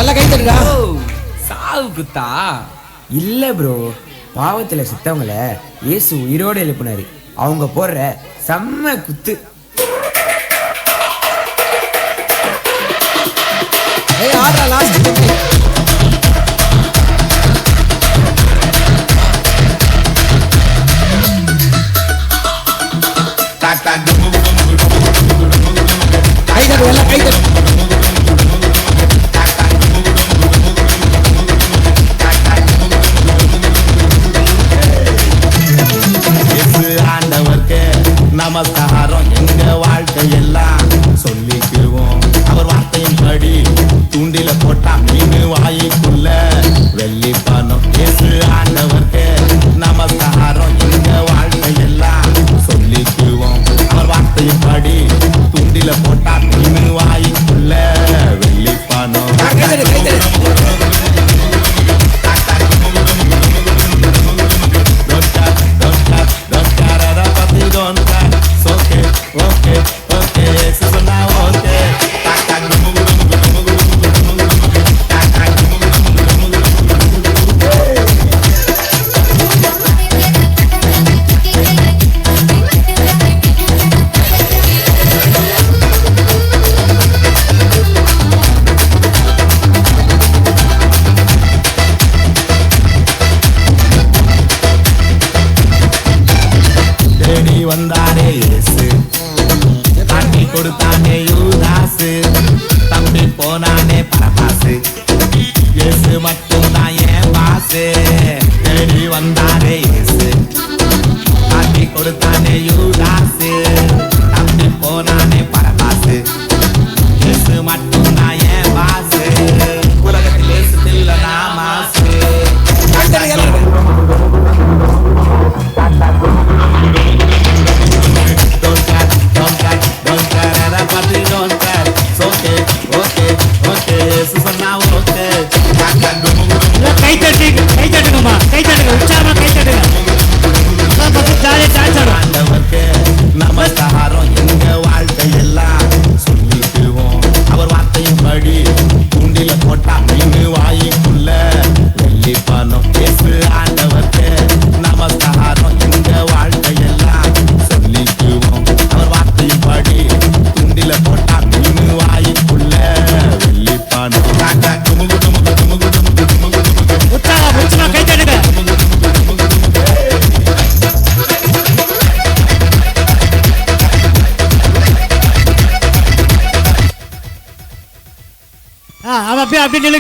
நல்லா கை தட்டுடா. சாவு குத்தா இல்ல ப்ரோ, பாவத்துல சித்தவங்கள இயேசு உயிரோடு எழுப்பினாரு. அவங்க போடுற செம்ம குத்து. ஏய் ஆடுறா லாஸ்ட். கை தட்டு எல்லாம் கை தட்டு. ஆண்டவர்க்கு நமஸ்காரம் எங்க வாழ்க்கையெல்லாம் சொல்லிக்குவோம். அவர் வார்த்தையின்படி தூண்டில போட்டா மீன் வாய்க்குள்ள வெள்ளி பணம். இயேசு ஆண்டவர்க்கு நமஸ்காரம் எங்க வாழ்க்கையெல்லாம் சொல்லிக்குவோம். அவர் வார்த்தையின்படி தூண்டில போட்டா மீன் வாய்க்குள்ள வெள்ளி பணம். வந்தானே இயேசு, காட்டி கொடுத்தானே யூதாசு, தம்பி போனானே பரபாசு, இயேசு மட்டும் தான் என் பாசு. தேடி வந்தானே இயேசு, காட்டி கொடுத்தானே யூதாசு, தம்பி போனானே பரபாசு, இயேசு மட்டும் தான் என் பாசு. உலகத்தில் இயேசு இல்ல நான் மாசு. கை தட்டுங்கம்மா, கை தட்டுங்க, உற்சாகமா கை தட்டுங்க. ஆண்டவர்க்கு நமஸ்காரம் எங்க வாழ்க்கையெல்லாம் சொல்லிக்குவோம். அவர் வார்த்தையின்படி தூண்டில போட்டா மீன் வாய்க்குள்ள வெள்ளி பணம். இயேசு ஆண்டவர்க்கு நமஸ்காரம் எங்க வாழ்க்கையெல்லாம் சொல்லிக்குவோம். அவர் வார்த்தையின்படி தூண்டில போட்டா மீன் வாய்க்குள்ள வெள்ளி பணம். உற்சாகமா கை தட்டுங்க. அவன் அப்படியே நில்லு.